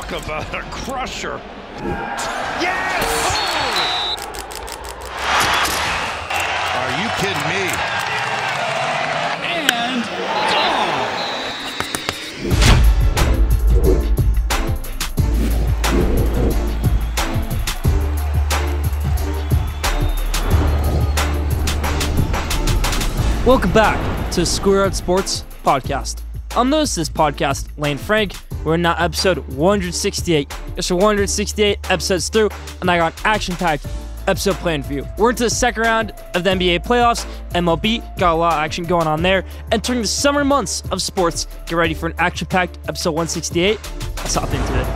Talk about a crusher. Yes! Oh! Are you kidding me? And Welcome back to Schoolyard Sports podcast. I'm the host of this podcast, Lane Frank. We're in now episode 168. Yes, we're 168 episodes through, and I got an action-packed episode planned for you. We're into the second round of the NBA playoffs. MLB got a lot of action going on there. Entering the summer months of sports, get ready for an action-packed episode 168. Let's hop into it.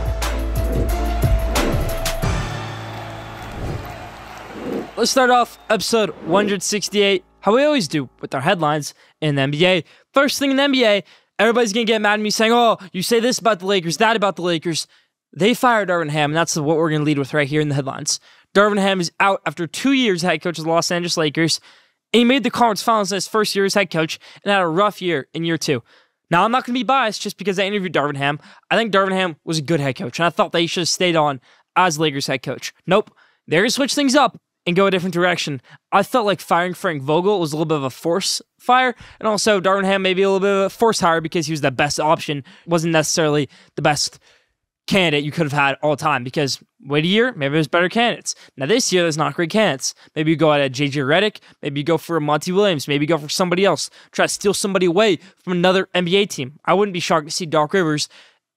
Let's start off episode 168, how we always do with our headlines in the NBA. First thing in the NBA, everybody's going to get mad at me saying, oh, you say this about the Lakers, that about the Lakers. They fired Darvin Ham, and that's what we're going to lead with right here in the headlines. Darvin Ham is out after 2 years as head coach of the Los Angeles Lakers, and he made the conference finals in his first year as head coach and had a rough year in year two. Now, I'm not going to be biased just because I interviewed Darvin Ham. I think Darvin Ham was a good head coach, and I thought that he should have stayed on as Lakers head coach. Nope. They're going to switch things up and go a different direction. I felt like firing Frank Vogel was a little bit of a force fire, and also Darvin Ham maybe a little bit of a force hire because he was the best option, wasn't necessarily the best candidate you could have had all the time, because wait a year, maybe there's better candidates. Now this year, there's not great candidates. Maybe you go out at JJ Redick, maybe you go for Monty Williams, maybe you go for somebody else, try to steal somebody away from another NBA team. I wouldn't be shocked to see Doc Rivers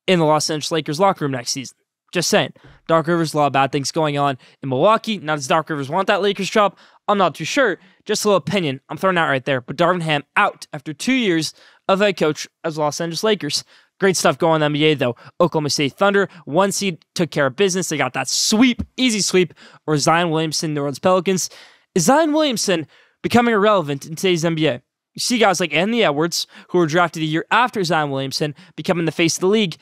in the Los Angeles Lakers locker room next season. Just saying. Doc Rivers, a lot of bad things going on in Milwaukee. Now, does Doc Rivers want that Lakers job? I'm not too sure. Just a little opinion I'm throwing out right there. But Darvin Ham out after 2 years of head coach as Los Angeles Lakers. Great stuff going on in the NBA, though. Oklahoma City Thunder, 1 seed, took care of business. They got that sweep, easy sweep, or Zion Williamson, New Orleans Pelicans. Is Zion Williamson becoming irrelevant in today's NBA? You see guys like Anthony Edwards, who were drafted a year after Zion Williamson, becoming the face of the league.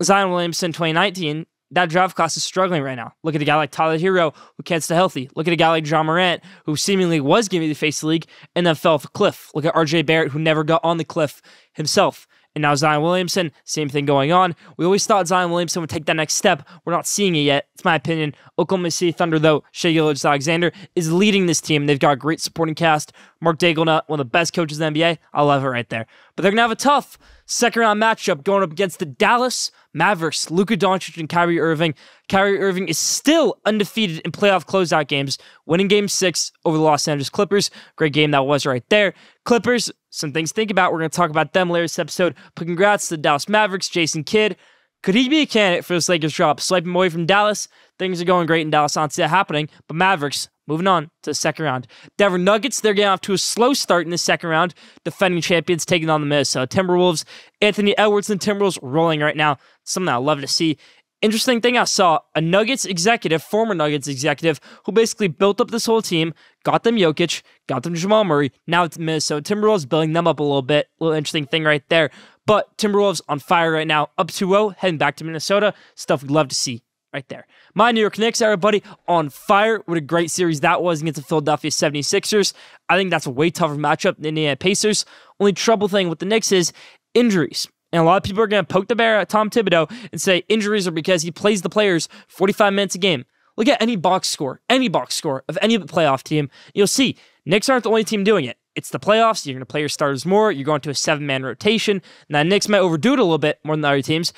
Zion Williamson, 2019, that draft class is struggling right now. Look at a guy like Tyler Hero, who can't stay healthy. Look at a guy like John Morant, who seemingly was going to be the face of the league and then fell off a cliff. Look at RJ Barrett, who never got on the cliff himself. And now Zion Williamson, same thing going on. We always thought Zion Williamson would take that next step. We're not seeing it yet. It's my opinion. Oklahoma City Thunder, though, Shai Gilgeous-Alexander is leading this team. They've got a great supporting cast. Mark Daigleault, one of the best coaches in the NBA. I love it right there. But they're going to have a tough second-round matchup going up against the Dallas Mavericks, Luka Doncic and Kyrie Irving. Kyrie Irving is still undefeated in playoff closeout games, winning Game 6 over the Los Angeles Clippers. Great game that was right there. Clippers, some things to think about. We're going to talk about them later this episode. But congrats to the Dallas Mavericks, Jason Kidd. Could he be a candidate for this Lakers job? Swiping away from Dallas. Things are going great in Dallas. I don't see that happening. But Mavericks, moving on to the second round. Denver Nuggets, they're getting off to a slow start in the second round. Defending champions taking on the Minnesota Timberwolves. Anthony Edwards and Timberwolves rolling right now. Something I love to see. Interesting thing I saw, a Nuggets executive, former Nuggets executive, who basically built up this whole team, got them Jokic, got them Jamal Murray. Now it's Minnesota Timberwolves, building them up a little bit. A little interesting thing right there. But Timberwolves on fire right now, up 2-0, heading back to Minnesota. Stuff we'd love to see right there. My New York Knicks, everybody, on fire. What a great series that was against the Philadelphia 76ers. I think that's a way tougher matchup than the Indiana Pacers. Only trouble thing with the Knicks is injuries. And a lot of people are going to poke the bear at Tom Thibodeau and say injuries are because he plays the players 45 minutes a game. Look at any box score of any playoff team. You'll see Knicks aren't the only team doing it. It's the playoffs. You're going to play your starters more. You're going to a 7-man rotation. Now, Knicks might overdo it a little bit more than the other teams.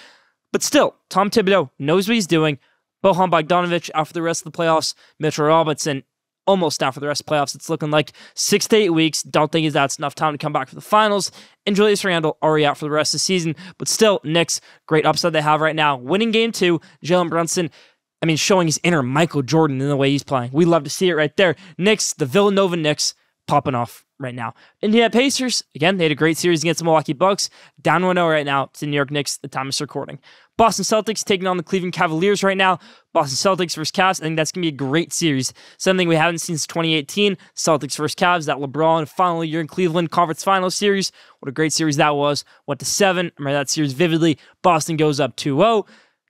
But still, Tom Thibodeau knows what he's doing. Bojan Bogdanovic out for the rest of the playoffs. Mitchell Robinson almost out for the rest of the playoffs. It's looking like 6 to 8 weeks. Don't think that's enough time to come back for the finals. And Julius Randle already out for the rest of the season. But still, Knicks, great upside they have right now. Winning Game 2, Jalen Brunson, showing his inner Michael Jordan in the way he's playing. We love to see it right there. Knicks, the Villanova Knicks, popping off right now. Indiana Pacers, again, they had a great series against the Milwaukee Bucks. Down 1-0 right now to the New York Knicks, the time of recording. Boston Celtics taking on the Cleveland Cavaliers right now. Boston Celtics versus Cavs. I think that's going to be a great series. Something we haven't seen since 2018. Celtics versus Cavs. That LeBron final year in Cleveland conference final series. What a great series that was. Went to 7. I remember that series vividly. Boston goes up 2-0.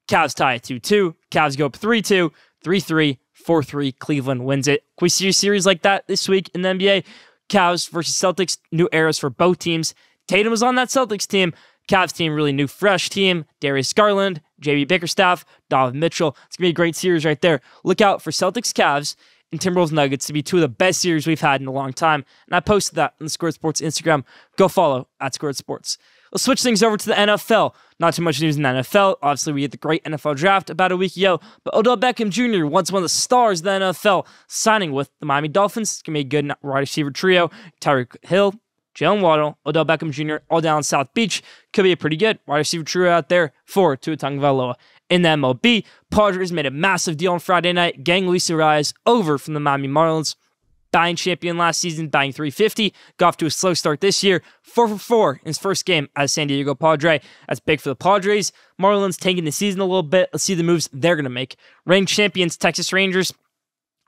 Cavs tie at 2-2. Cavs go up 3-2, 3-3, 4-3. Cleveland wins it. Can we see a series like that this week in the NBA? Cavs versus Celtics. New eras for both teams. Tatum was on that Celtics team. Cavs team, really new, fresh team. Darius Garland, JB Bickerstaff, Donovan Mitchell. It's going to be a great series right there. Look out for Celtics, Cavs, and Timberwolves Nuggets to be two of the best series we've had in a long time. And I posted that on the Schoolyard Sports Instagram. Go follow at Schoolyard Sports. Let's switch things over to the NFL. Not too much news in the NFL. Obviously, we had the great NFL draft about a week ago, but Odell Beckham Jr., once one of the stars of the NFL, signing with the Miami Dolphins. It's going to be a good wide receiver trio. Tyreek Hill, Jalen Waddle, Odell Beckham Jr., all down South Beach. Could be a pretty good wide receiver trio out there for Tua Tagovailoa. In the MLB, Padres made a massive deal on Friday night, getting Luis Urias over from the Miami Marlins. Batting champion last season, batting .350. Got off to a slow start this year. 4 for 4 in his first game as San Diego Padre. That's big for the Padres. Marlins taking the season a little bit. Let's see the moves they're going to make. Reigning champions, Texas Rangers.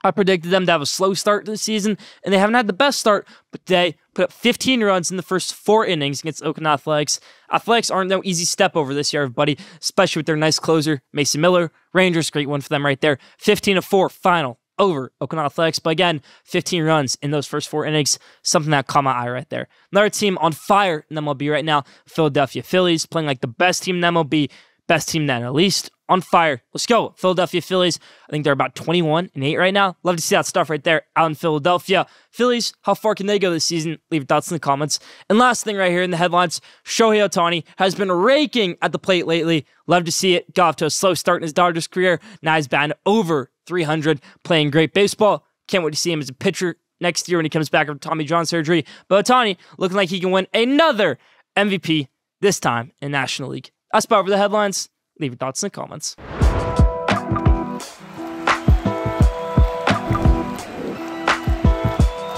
I predicted them to have a slow start to the season, and they haven't had the best start, but they put up 15 runs in the first 4 innings against Oakland Athletics. Athletics aren't no easy step over this year, everybody, especially with their nice closer, Mason Miller. Rangers, great one for them right there. 15-4 final over Oakland Athletics, but again, 15 runs in those first 4 innings, something that caught my eye right there. Another team on fire in MLB right now, Philadelphia Phillies, playing like the best team in MLB, best team in the NL East, on fire. Let's go. Philadelphia Phillies, I think they're about 21-8 right now. Love to see that stuff right there out in Philadelphia. Phillies, how far can they go this season? Leave your thoughts in the comments. And last thing right here in the headlines, Shohei Ohtani has been raking at the plate lately. Love to see it. Got off to a slow start in his Dodgers career. Now he's batting over 300, playing great baseball. Can't wait to see him as a pitcher next year when he comes back from Tommy John surgery. But Ohtani looking like he can win another MVP, this time in National League. That's about over the headlines. Leave your thoughts in the comments.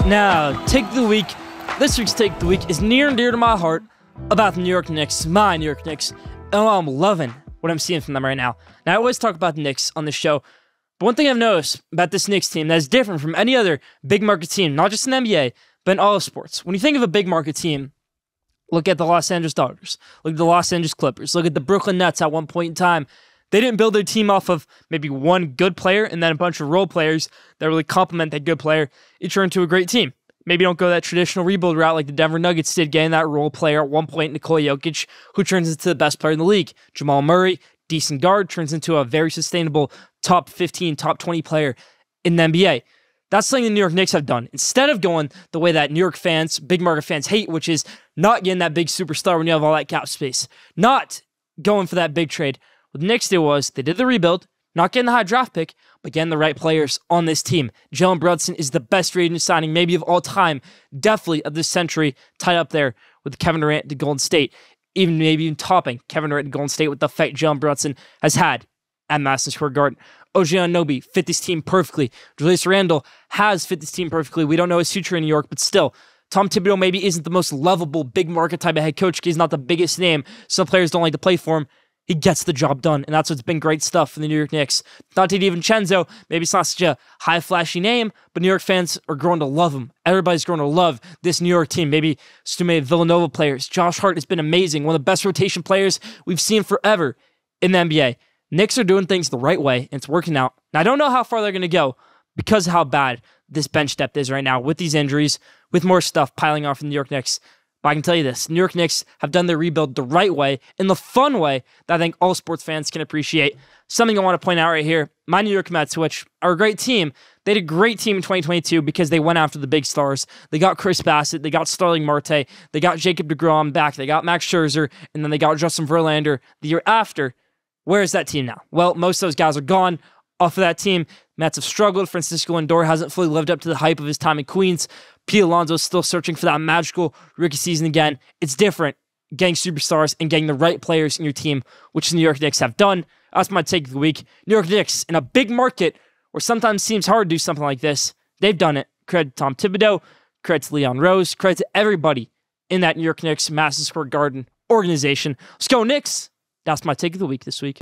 Now, take of the week. This week's take of the week is near and dear to my heart about the New York Knicks, my New York Knicks. And I'm loving what I'm seeing from them right now. Now, I always talk about the Knicks on this show, but one thing I've noticed about this Knicks team that is different from any other big market team, not just in the NBA, but in all of sports. When you think of a big market team, look at the Los Angeles Dodgers. Look at the Los Angeles Clippers. Look at the Brooklyn Nets at one point in time. They didn't build their team off of maybe one good player and then a bunch of role players that really complement that good player. It turned into a great team. Maybe don't go that traditional rebuild route like the Denver Nuggets did, getting that role player at one point, Nikola Jokic, who turns into the best player in the league. Jamal Murray, decent guard, turns into a very sustainable top 15, top 20 player in the NBA. That's something the New York Knicks have done. Instead of going the way that New York fans, big market fans hate, which is not getting that big superstar when you have all that cap space, not going for that big trade. What the Knicks did was they did the rebuild, not getting the high draft pick, but getting the right players on this team. Jalen Brunson is the best free agent signing maybe of all time, definitely of this century, tied up there with Kevin Durant to Golden State, maybe even topping Kevin Durant to Golden State with the fight Jalen Brunson has had at Madison Square Garden. OG Anunoby fit this team perfectly. Julius Randle has fit this team perfectly. We don't know his future in New York, but still, Tom Thibodeau maybe isn't the most lovable, big market type of head coach because he's not the biggest name. Some players don't like to play for him. He gets the job done, and that's what's been great stuff for the New York Knicks. Dante DiVincenzo, maybe it's not such a high, flashy name, but New York fans are growing to love him. Everybody's growing to love this New York team. Maybe so many Villanova players. Josh Hart has been amazing, one of the best rotation players we've seen forever in the NBA. Knicks are doing things the right way, and it's working out. Now, I don't know how far they're going to go because of how bad this bench depth is right now with these injuries, with more stuff piling off in the New York Knicks. But I can tell you this, New York Knicks have done their rebuild the right way, in the fun way that I think all sports fans can appreciate. Something I want to point out right here, my New York Mets, which are a great team, they had a great team in 2022 because they went after the big stars. They got Chris Bassett, they got Starling Marte, they got Jacob deGrom back, they got Max Scherzer, and then they got Justin Verlander the year after. Where is that team now? Well, most of those guys are gone off of that team. Mets have struggled. Francisco Lindor hasn't fully lived up to the hype of his time in Queens. Pete Alonso's still searching for that magical rookie season again. It's different getting superstars and getting the right players in your team, which the New York Knicks have done. That's my take of the week. New York Knicks, in a big market where sometimes seems hard to do something like this, they've done it. Credit to Tom Thibodeau, credit to Leon Rose, credit to everybody in that New York Knicks Madison Square Garden organization. Let's go, Knicks! That's my take of the week this week.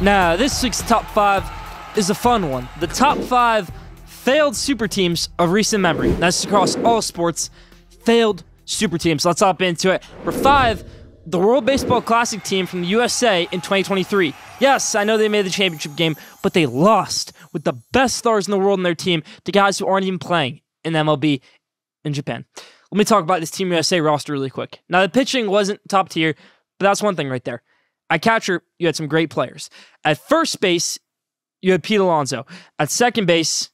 Now, this week's top 5 is a fun one. The top 5 failed super teams of recent memory. That's across all sports. Failed super teams. Let's hop into it. For 5, the World Baseball Classic team from the USA in 2023. Yes, I know they made the championship game, but they lost with the best stars in the world in their team to guys who aren't even playing in MLB in Japan. let me talk about this Team USA roster really quick. Now, the pitching wasn't top tier, but that's one thing right there. At catcher, you had some great players. At first base, you had Pete Alonso. At second base,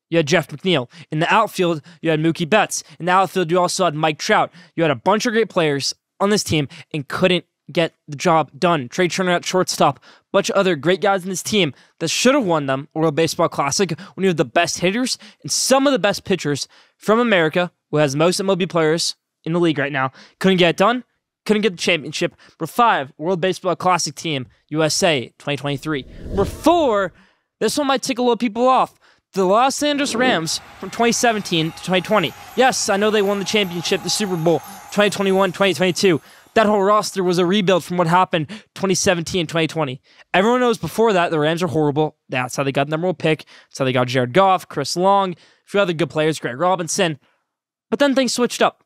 you had Jeff McNeil. In the outfield, you had Mookie Betts. In the outfield, you also had Mike Trout. You had a bunch of great players on this team and couldn't get the job done. Trey Turner at shortstop. Bunch of other great guys in this team that should have won them World Baseball Classic when you have the best hitters and some of the best pitchers from America, who has most MLB players in the league right now. Couldn't get it done. Couldn't get the championship. Number 5, World Baseball Classic Team, USA 2023. Number 4, this one might tick a little people off. The Los Angeles Rams from 2017 to 2020. Yes, I know they won the championship, the Super Bowl, 2021, 2022. That whole roster was a rebuild from what happened 2017, 2020. Everyone knows before that the Rams are horrible. That's how they got the number 1 pick. That's how they got Jared Goff, Chris Long, a few other good players, Greg Robinson. But then things switched up.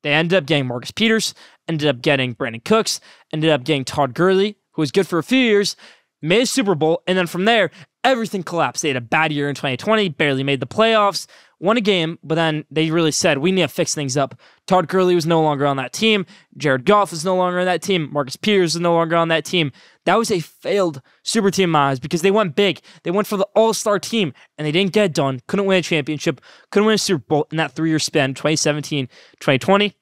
They ended up getting Marcus Peters, ended up getting Brandon Cooks, ended up getting Todd Gurley, who was good for a few years, made a Super Bowl, and then from there, everything collapsed. They had a bad year in 2020, barely made the playoffs, won a game, but then they really said, we need to fix things up. Todd Gurley was no longer on that team. Jared Goff was no longer on that team. Marcus Peters was no longer on that team. That was a failed super team, Miles, because they went big. They went for the all-star team, and they didn't get it done. Couldn't win a championship. Couldn't win a Super Bowl in that 3-year span, 2017, 2020.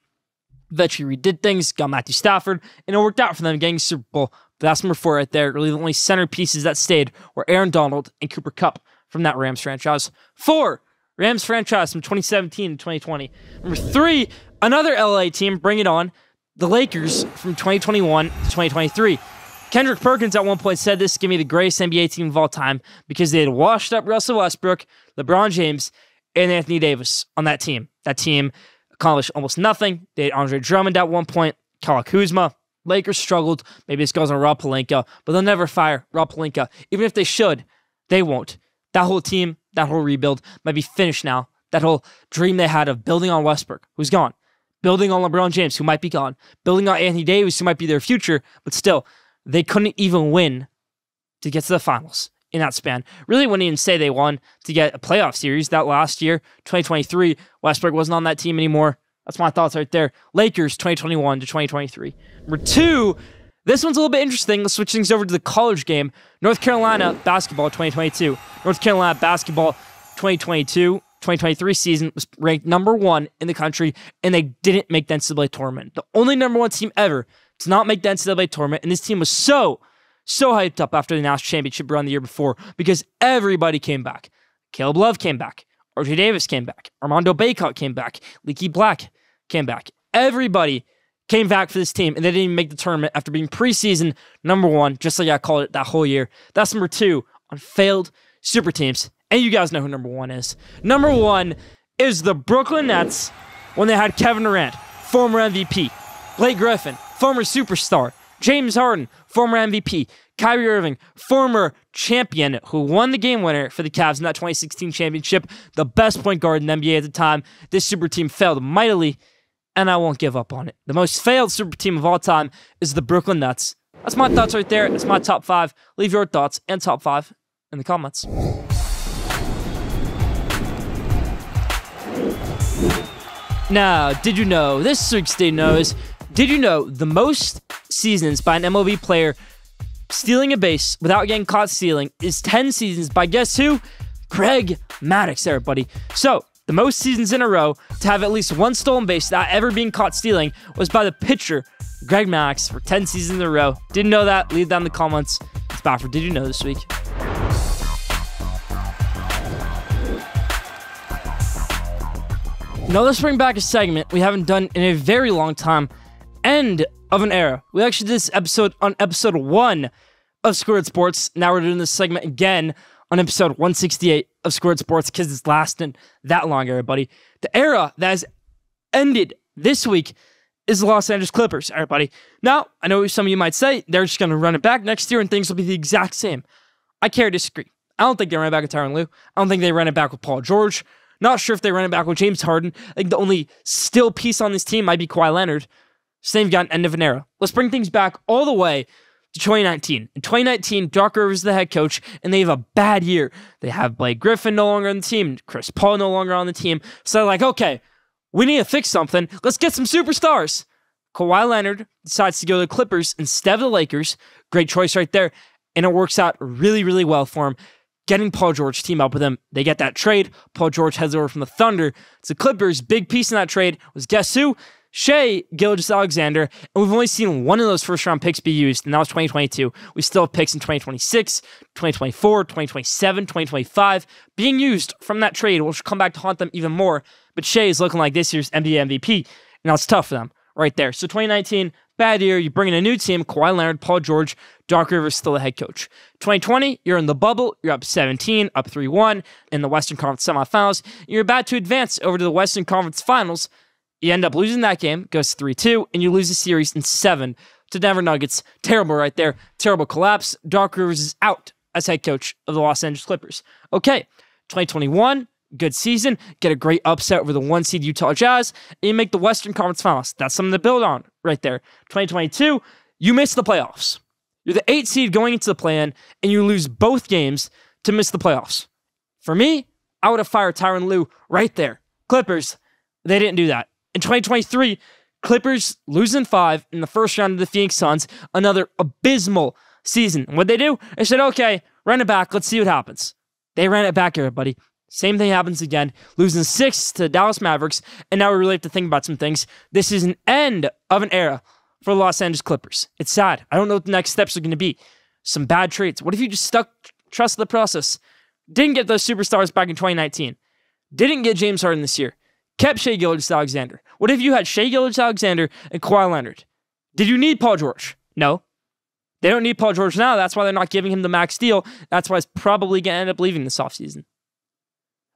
Eventually redid things, got Matthew Stafford, and it worked out for them getting Super Bowl. But that's number 4 right there. Really, the only centerpieces that stayed were Aaron Donald and Cooper Kupp from that Rams franchise. 4, Rams franchise from 2017 to 2020. Number 3, another LA team, bring it on, the Lakers from 2021 to 2023. Kendrick Perkins at one point said this, give me the greatest NBA team of all time, because they had washed up Russell Westbrook, LeBron James, and Anthony Davis on that team. That team accomplished almost nothing. They had Andre Drummond at one point, Kyle Kuzma. Lakers struggled. Maybe this goes on Rob Pelinka, but they'll never fire Rob Pelinka. Even if they should, they won't. That whole team, that whole rebuild might be finished now. That whole dream they had of building on Westbrook, who's gone. Building on LeBron James, who might be gone. Building on Anthony Davis, who might be their future, but still, they couldn't even win to get to the finals in that span. Really wouldn't even say they won to get a playoff series that last year, 2023. Westbrook wasn't on that team anymore. That's my thoughts right there. Lakers, 2021 to 2023. Number 2, this one's a little bit interesting. Let's switch things over to the college game. North Carolina basketball, 2022. North Carolina basketball, 2022-2023 season was ranked number 1 in the country, and they didn't make the NCAA tournament. The only number 1 team ever to not make the NCAA tournament, and this team was so hyped up after the national championship run the year before because everybody came back. Caleb Love came back. RJ Davis came back. Armando Bacot came back. Leaky Black came back. Everybody came back for this team, and they didn't even make the tournament after being preseason number 1, just like I called it that whole year. That's number 2 on failed super teams. And you guys know who number 1 is. Number 1 is the Brooklyn Nets when they had Kevin Durant, former MVP. Blake Griffin, former superstar. James Harden, former MVP. Kyrie Irving, former champion who won the game winner for the Cavs in that 2016 championship. The best point guard in the NBA at the time. This super team failed mightily, and I won't give up on it. The most failed super team of all time is the Brooklyn Nets. That's my thoughts right there. That's my top 5. Leave your thoughts and top 5 in the comments. Now, did you know, this week's Did You Know is, did you know the most seasons by an MLB player stealing a base without getting caught stealing is 10 seasons by guess who? Greg Maddux, everybody. So, the most seasons in a row to have at least one stolen base without ever being caught stealing was by the pitcher, Greg Maddux, for 10 seasons in a row. Didn't know that? Leave down in the comments. It's about for Did You Know this week. Now let's bring back a segment we haven't done in a very long time. End of an era. We actually did this episode on episode 1 of Schoolyard Sports. Now we're doing this segment again on episode 168 of Schoolyard Sports because it's lasting that long, everybody. The era that has ended this week is the Los Angeles Clippers, everybody. Now, I know some of you might say they're just going to run it back next year and things will be the exact same. I care to disagree. I don't think they run it back with Tyronn Lue. I don't think they run it back with Paul George. Not sure if they run it back with James Harden. I think the only still piece on this team might be Kawhi Leonard. So they've got an end of an era. Let's bring things back all the way to 2019. In 2019, Doc Rivers is the head coach, and they have a bad year. They have Blake Griffin no longer on the team, Chris Paul no longer on the team. So they're like, okay, We need to fix something. Let's get some superstars. Kawhi Leonard decides to go to the Clippers instead of the Lakers. Great choice right there. And it works out really, really well for him. Getting Paul George team up with him. They get that trade. Paul George heads over from the Thunder to the Clippers. Big piece in that trade was, guess who? Shai Gilgeous-Alexander. And we've only seen one of those first-round picks be used, and that was 2022. We still have picks in 2026, 2024, 2027, 2025 being used from that trade, which will come back to haunt them even more. But Shai is looking like this year's NBA MVP. Now it's tough for them right there. So 2019, bad year. You bring in a new team, Kawhi Leonard, Paul George, Doc Rivers still the head coach. 2020, you're in the bubble. You're up 17, up 3-1 in the Western Conference semifinals. You're about to advance over to the Western Conference Finals. You end up losing that game, goes 3-2, and you lose the series in 7 to Denver Nuggets. Terrible right there. Terrible collapse. Doc Rivers is out as head coach of the Los Angeles Clippers. Okay, 2021, good season. Get a great upset over the 1 seed Utah Jazz, and you make the Western Conference Finals. That's something to build on right there. 2022, you miss the playoffs. You're the 8 seed going into the play-in, and you lose both games to miss the playoffs. For me, I would have fired Tyronn Lue right there. Clippers, they didn't do that. In 2023, Clippers losing 5 in the first round of the Phoenix Suns. Another abysmal season. What'd they do? They said, okay, run it back. Let's see what happens. They ran it back, everybody. Same thing happens again. Losing 6 to Dallas Mavericks. And now we really have to think about some things. This is an end of an era for the Los Angeles Clippers. It's sad. I don't know what the next steps are going to be. Some bad trades. What if you just trust the process? Didn't get those superstars back in 2019. Didn't get James Harden this year. Kept Shai Gilgeous-Alexander. What if you had Shai Gilgeous-Alexander and Kawhi Leonard? Did you need Paul George? No. They don't need Paul George now. That's why they're not giving him the max deal. That's why he's probably going to end up leaving this offseason.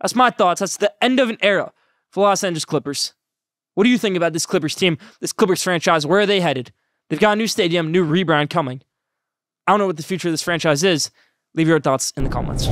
That's my thoughts. That's the end of an era for Los Angeles Clippers. What do you think about this Clippers team, this Clippers franchise? Where are they headed? They've got a new stadium, new rebrand coming. I don't know what the future of this franchise is. Leave your thoughts in the comments.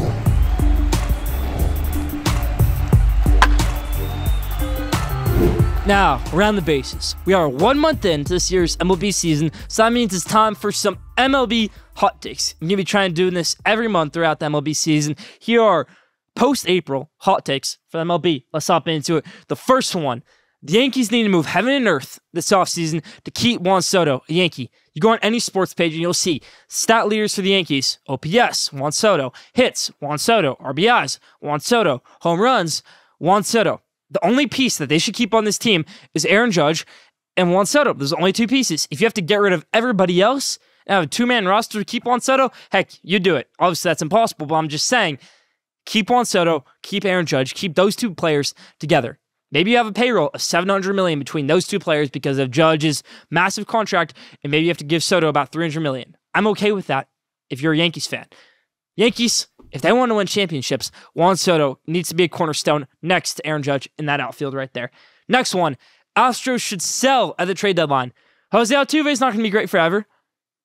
Now, around the bases. We are 1 month into this year's MLB season, so that means it's time for some MLB hot takes. I'm going to be trying to do this every month throughout the MLB season. Here are post-April hot takes for the MLB. Let's hop into it. The first one, the Yankees need to move heaven and earth this offseason to keep Juan Soto a Yankee. You go on any sports page and you'll see stat leaders for the Yankees. OPS, Juan Soto. Hits, Juan Soto. RBIs, Juan Soto. Home runs, Juan Soto. The only piece that they should keep on this team is Aaron Judge and Juan Soto. There's only 2 pieces. If you have to get rid of everybody else and have a 2-man roster to keep Juan Soto, heck, you do it. Obviously, that's impossible, but I'm just saying, keep Juan Soto, keep Aaron Judge, keep those 2 players together. Maybe you have a payroll of $700 million between those 2 players because of Judge's massive contract, and maybe you have to give Soto about $300 million. I'm okay with that if you're a Yankees fan. Yankees, if they want to win championships, Juan Soto needs to be a cornerstone next to Aaron Judge in that outfield right there. Next one, Astros should sell at the trade deadline. Jose Altuve is not going to be great forever.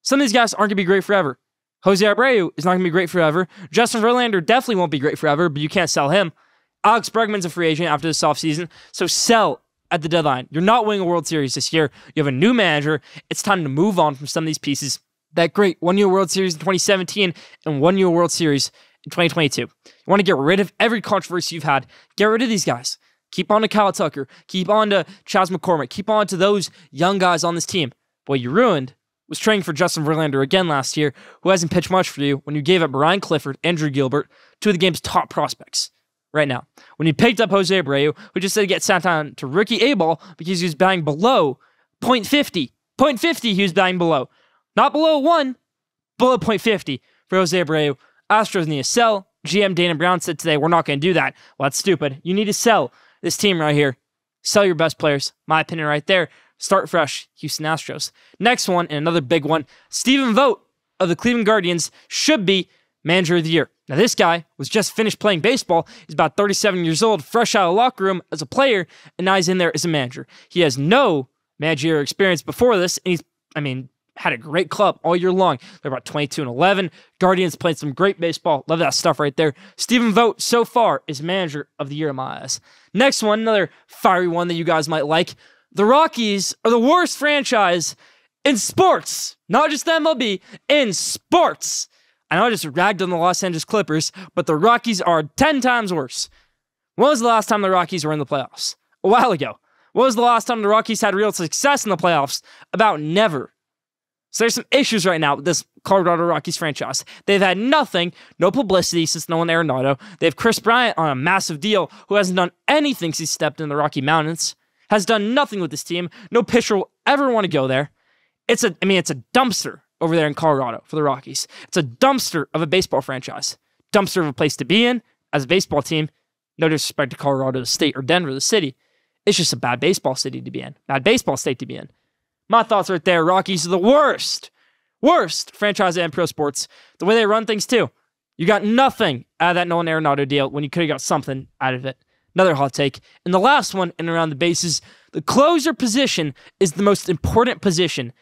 Some of these guys aren't going to be great forever. Jose Abreu is not going to be great forever. Justin Verlander definitely won't be great forever, but you can't sell him. Alex Bregman's a free agent after this offseason, so sell at the deadline. You're not winning a World Series this year. You have a new manager. It's time to move on from some of these pieces. That great 1-year World Series in 2017 and 1-year World Series in 2022. You want to get rid of every controversy you've had. Get rid of these guys. Keep on to Kyle Tucker. Keep on to Chas McCormick. Keep on to those young guys on this team. But what you ruined was trading for Justin Verlander again last year, who hasn't pitched much for you when you gave up Ryan Clifford, Andrew Gilbert, 2 of the game's top prospects right now. When you picked up Jose Abreu, who just said to get sent down to rookie A-ball because he was batting below .50. .50 he was batting below. Not below 1, below .50 for Jose Abreu. Astros need to sell. GM Dana Brown said today, we're not going to do that. Well, that's stupid. You need to sell this team right here. Sell your best players. My opinion right there. Start fresh, Houston Astros. Next one, and another big one. Stephen Vogt of the Cleveland Guardians should be manager of the year. Now, this guy was just finished playing baseball. He's about 37 years old, fresh out of the locker room as a player, and now he's in there as a manager. He has no managerial experience before this, and had a great club all year long. They're about 22-11. Guardians played some great baseball. Love that stuff right there. Stephen Vogt, so far, is manager of the year in my eyes. Next one, another fiery one that you guys might like. The Rockies are the worst franchise in sports. Not just the MLB, in sports. I know I just ragged on the Los Angeles Clippers, but the Rockies are 10 times worse. When was the last time the Rockies were in the playoffs? A while ago. When was the last time the Rockies had real success in the playoffs? About never. So there's some issues right now with this Colorado Rockies franchise. They've had nothing, no publicity since Nolan Arenado. They have Chris Bryant on a massive deal who hasn't done anything since he stepped in the Rocky Mountains. Has done nothing with this team. No pitcher will ever want to go there. It's a dumpster over there in Colorado for the Rockies. It's a dumpster of a baseball franchise. Dumpster of a place to be in as a baseball team. No disrespect to Colorado, the state, or Denver, the city. It's just a bad baseball city to be in. Bad baseball state to be in. My thoughts right there. Rockies are the worst franchise in pro sports. The way they run things, too. You got nothing out of that Nolan Arenado deal when you could have got something out of it. Another hot take. And the last one, in and around the bases, the closer position is the most important position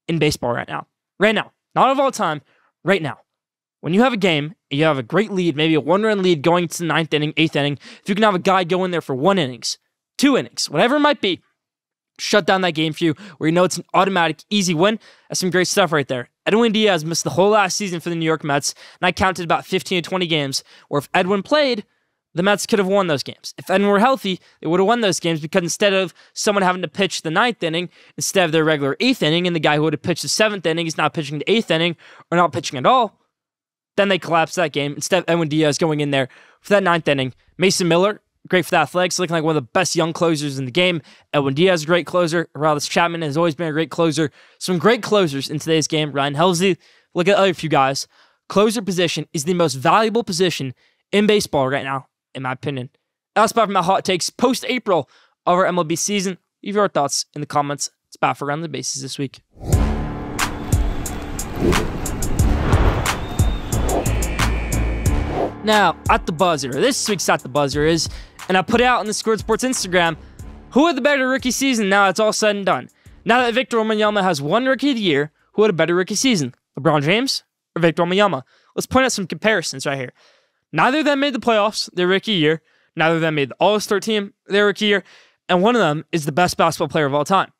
in baseball right now. Right now. Not of all time. Right now. When you have a game, you have a great lead, maybe a one-run lead going to the 9th inning, 8th inning. If you can have a guy go in there for 1 innings, 2 innings, whatever it might be, shut down that game for you, where you know it's an automatic, easy win. That's some great stuff right there. Edwin Diaz missed the whole last season for the New York Mets, and I counted about 15 to 20 games where if Edwin played, the Mets could have won those games. If Edwin were healthy, they would have won those games because instead of someone having to pitch the 9th inning, instead of their regular 8th inning, and the guy who would have pitched the 7th inning is not pitching the 8th inning or not pitching at all, then they collapsed that game. Instead of Edwin Diaz going in there for that 9th inning, Mason Miller, great for the Athletics, looking like one of the best young closers in the game. Edwin Diaz, a great closer. Aroldis Chapman has always been a great closer. Some great closers in today's game. Ryan Helsley, look at other few guys. Closer position is the most valuable position in baseball right now, in my opinion. That's about my hot takes post-April of our MLB season. Leave your thoughts in the comments. It's about for Around the Bases this week. Now, at the buzzer, this week's at the buzzer is, and I put it out on the Schoolyard Sports Instagram, who had the better rookie season now it's all said and done? Now that Victor Wembanyama has won Rookie of the Year, who had a better rookie season? LeBron James or Victor Wembanyama? Let's point out some comparisons right here. Neither of them made the playoffs their rookie year. Neither of them made the All-Star team their rookie year. And one of them is the best basketball player of all time.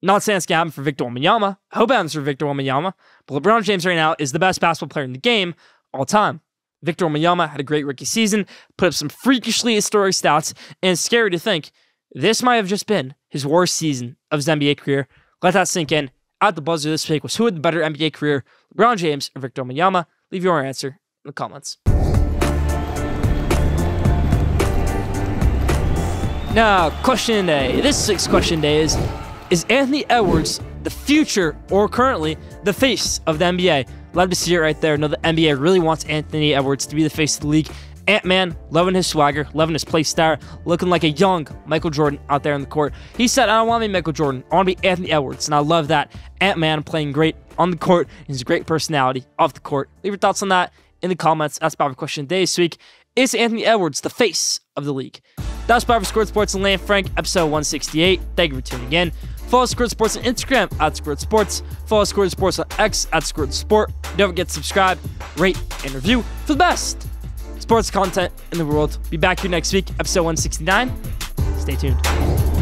Not saying it's going to happen for Victor Wembanyama. I hope it happens for Victor Wembanyama. But LeBron James right now is the best basketball player in the game all time. Victor Wembanyama had a great rookie season, put up some freakishly historic stats, and it's scary to think this might have just been his worst season of his NBA career. Let that sink in. At the buzzer this week was who had the better NBA career, LeBron James or Victor Wembanyama? Leave your answer in the comments. Now, question day. This week's question day is Anthony Edwards the future or currently the face of the NBA? Love to see it right there. Know the NBA really wants Anthony Edwards to be the face of the league. Ant-Man, loving his swagger, loving his play style, looking like a young Michael Jordan out there in the court. He said, I don't want to be Michael Jordan. I want to be Anthony Edwards. And I love that. Ant-Man playing great on the court. He's a great personality off the court. Leave your thoughts on that in the comments. That's about the question of the day this week. Is Anthony Edwards the face of the league? That's about for Schoolyard Sports and Land Frank, episode 168. Thank you for tuning in. Follow Schoolyard Sports on Instagram at Schoolyard Sports. Follow Schoolyard Sports on X at Schoolyard Sport. Don't forget to subscribe, rate, and review for the best sports content in the world. Be back here next week, episode 169. Stay tuned.